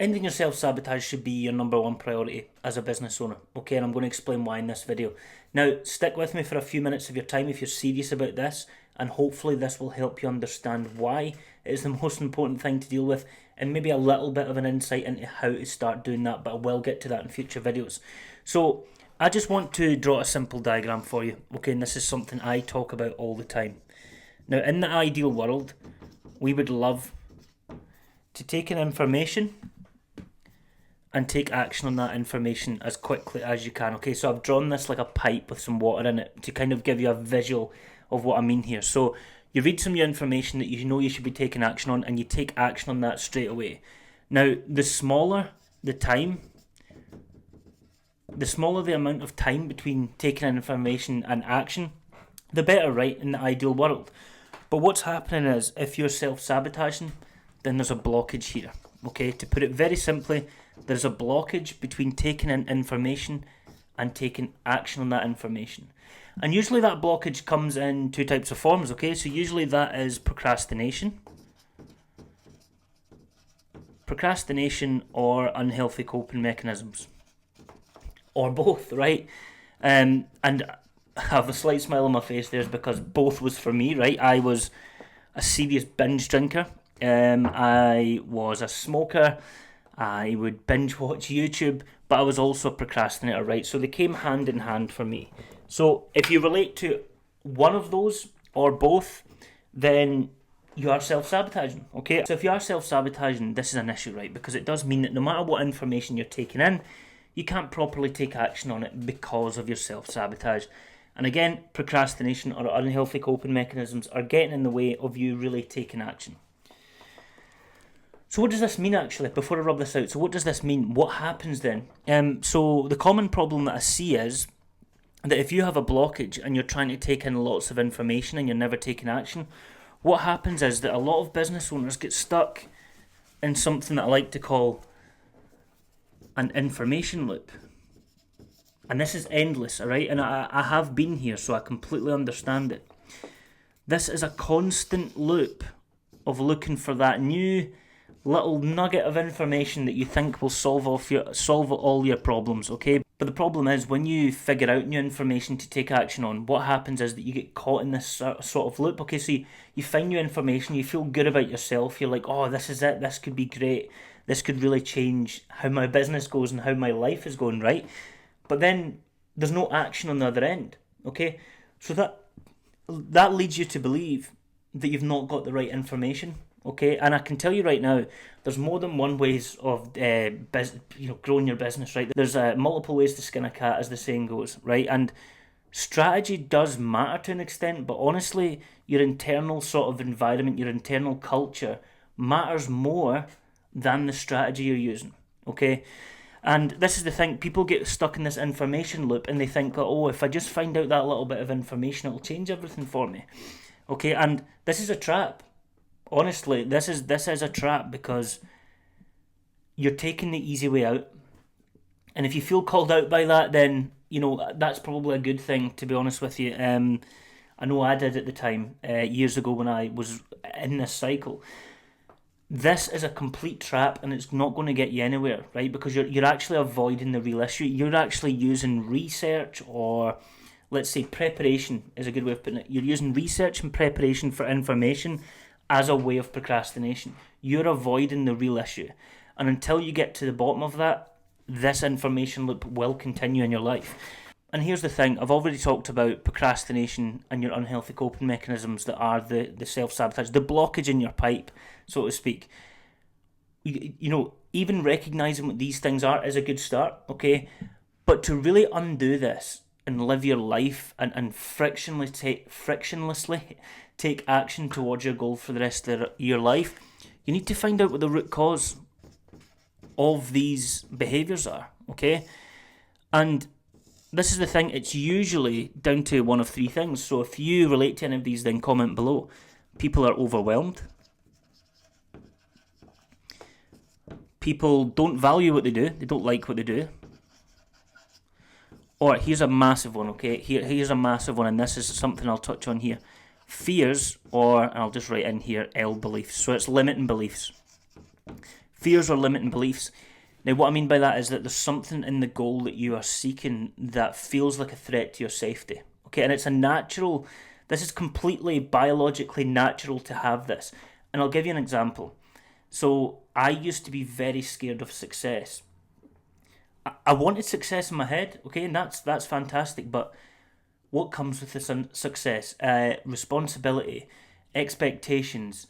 Ending your self-sabotage should be your number one priority as a business owner, okay? And I'm going to explain why in this video. Now, stick with me for a few minutes of your time if you're serious about this, and hopefully this will help you understand why it is the most important thing to deal with, and maybe a little bit of an insight into how to start doing that, but I will get to that in future videos. So, I just want to draw a simple diagram for you, okay? And this is something I talk about all the time. Now, in the ideal world, we would love to take in information and take action on that information as quickly as you can. Okay, so I've drawn this like a pipe with some water in it to kind of give you a visual of what I mean here. So you read some new information that you know you should be taking action on, and you take action on that straight away. Now, the smaller the time, the smaller the amount of time between taking in information and action, the better, right, in the ideal world. But what's happening is, if you're self-sabotaging, then there's a blockage here. Okay, to put it very simply, there's a blockage between taking in information and taking action on that information. And usually that blockage comes in two types of forms, okay? So usually that is procrastination. Procrastination or unhealthy coping mechanisms. Or both, right? And I have a slight smile on my face there because both was for me, right? I was a serious binge drinker. I was a smoker. I would binge watch YouTube, but I was also a procrastinator, right? So they came hand in hand for me. So if you relate to one of those or both, then you are self-sabotaging, okay? So if you are self-sabotaging, this is an issue, right? Because it does mean that no matter what information you're taking in, you can't properly take action on it because of your self-sabotage. And again, procrastination or unhealthy coping mechanisms are getting in the way of you really taking action. So what does this mean actually, before I rub this out? So what does this mean? What happens then? So the common problem that I see is that if you have a blockage and you're trying to take in lots of information and you're never taking action, what happens is that a lot of business owners get stuck in something that I like to call an information loop. And this is endless, alright? And I have been here, so I completely understand it. This is a constant loop of looking for that new little nugget of information that you think will solve all your problems, okay? But the problem is, when you figure out new information to take action on, what happens is that you get caught in this sort of loop, okay? So you find new information, you feel good about yourself, you're like, oh, this is it, this could be great, this could really change how my business goes and how my life is going, right? But then there's no action on the other end, okay? So that leads you to believe that you've not got the right information. Okay, and I can tell you right now, there's more than one ways of growing your business, right? There's multiple ways to skin a cat, as the saying goes, right? And strategy does matter to an extent, but honestly, your internal sort of environment, your internal culture matters more than the strategy you're using, okay? And this is the thing, people get stuck in this information loop and they think, oh, if I just find out that little bit of information, it'll change everything for me, okay? And this is a trap. Honestly, this is a trap, because you're taking the easy way out. And if you feel called out by that, then, that's probably a good thing, to be honest with you. I know I did at the time, years ago when I was in this cycle. This is a complete trap, and it's not going to get you anywhere, right? Because you're actually avoiding the real issue. You're actually using research, or let's say preparation is a good way of putting it. You're using research and preparation for information as a way of procrastination. You're avoiding the real issue. And until you get to the bottom of that, this information loop will continue in your life. And here's the thing, I've already talked about procrastination and your unhealthy coping mechanisms that are the self-sabotage, the blockage in your pipe, so to speak. Even recognising what these things are is a good start, okay? But to really undo this and live your life and frictionlessly take action towards your goal for the rest of your life, you need to find out what the root cause of these behaviours are, okay? And this is the thing, it's usually down to one of three things. So if you relate to any of these, then comment below. People are overwhelmed. People don't value what they do. They don't like what they do. Or here's a massive one, okay? Here's a massive one, and this is something I'll touch on here. Fears, or I'll just write in here, L, beliefs. So it's limiting beliefs. Fears or limiting beliefs. Now, what I mean by that is that there's something in the goal that you are seeking that feels like a threat to your safety. Okay, and it's a natural, this is completely biologically natural to have this. And I'll give you an example. So, I used to be very scared of success. I wanted success in my head, okay, and that's fantastic, but what comes with this success? Responsibility, expectations,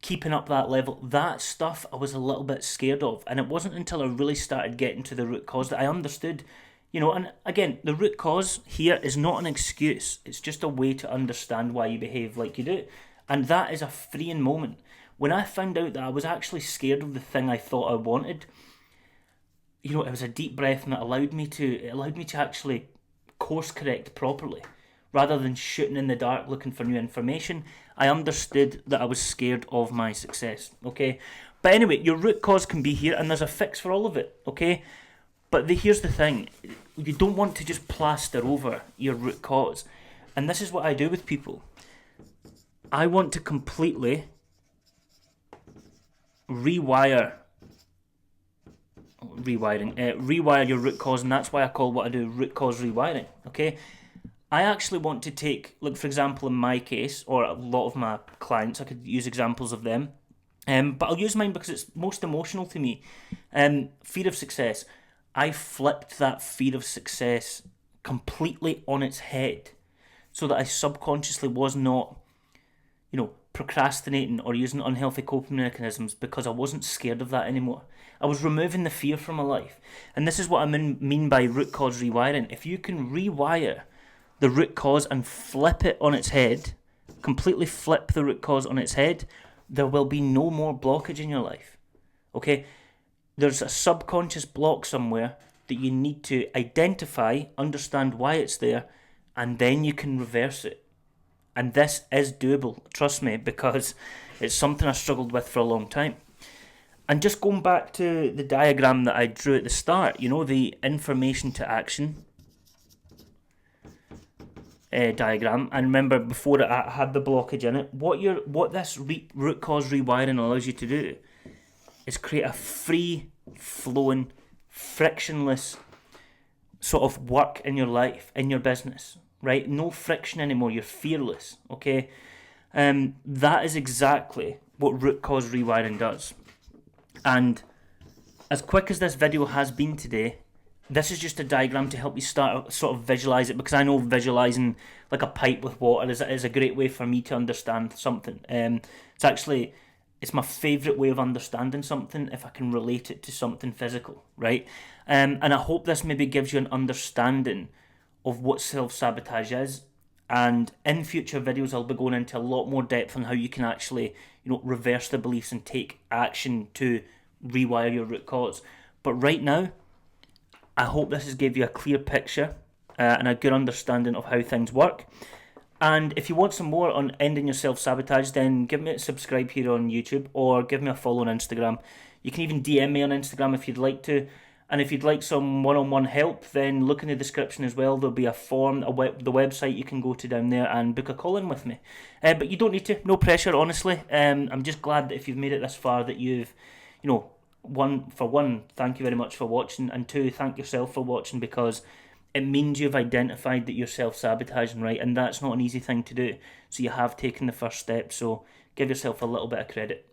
keeping up that level, that stuff I was a little bit scared of. And it wasn't until I really started getting to the root cause that I understood, and again, the root cause here is not an excuse. It's just a way to understand why you behave like you do. And that is a freeing moment. When I found out that I was actually scared of the thing I thought I wanted, it was a deep breath, and it allowed me to actually course correct properly. Rather than shooting in the dark looking for new information, I understood that I was scared of my success, okay? But anyway, your root cause can be here, and there's a fix for all of it, okay? But here's the thing, you don't want to just plaster over your root cause. And this is what I do with people. I want to completely rewire your root cause, and that's why I call what I do root cause rewiring, okay? I actually want to take, look, for example, in my case, or a lot of my clients, I could use examples of them, but I'll use mine because it's most emotional to me. Fear of success. I flipped that fear of success completely on its head so that I subconsciously was not, procrastinating or using unhealthy coping mechanisms because I wasn't scared of that anymore. I was removing the fear from my life. And this is what I mean by root cause rewiring. If you can rewire the root cause and flip it on its head, completely flip the root cause on its head, there will be no more blockage in your life. Okay? There's a subconscious block somewhere that you need to identify, understand why it's there, and then you can reverse it. And this is doable, trust me, because it's something I struggled with for a long time. And just going back to the diagram that I drew at the start, the information to action diagram, and remember before it I had the blockage in it, what this root cause rewiring allows you to do is create a free flowing, frictionless sort of work in your life, in your business, right? No friction anymore, you're fearless, okay? That is exactly what root cause rewiring does. And as quick as this video has been today, this is just a diagram to help you start sort of visualize it, because I know visualizing like a pipe with water is a great way for me to understand something. It's my favourite way of understanding something if I can relate it to something physical, right? And I hope this maybe gives you an understanding of what self-sabotage is. And in future videos, I'll be going into a lot more depth on how you can actually, reverse the beliefs and take action to rewire your root cause. But right now, I hope this has gave you a clear picture and a good understanding of how things work. And if you want some more on ending your self-sabotage, then give me a subscribe here on YouTube or give me a follow on Instagram. You can even DM me on Instagram if you'd like to. And if you'd like some one-on-one help, then look in the description as well. There'll be a form, the website you can go to down there and book a call in with me. But you don't need to, no pressure, honestly. I'm just glad that if you've made it this far that you've, one, thank you very much for watching, and two, thank yourself for watching, because it means you've identified that you're self-sabotaging, right? And that's not an easy thing to do. So you have taken the first step, so give yourself a little bit of credit.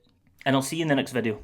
And I'll see you in the next video.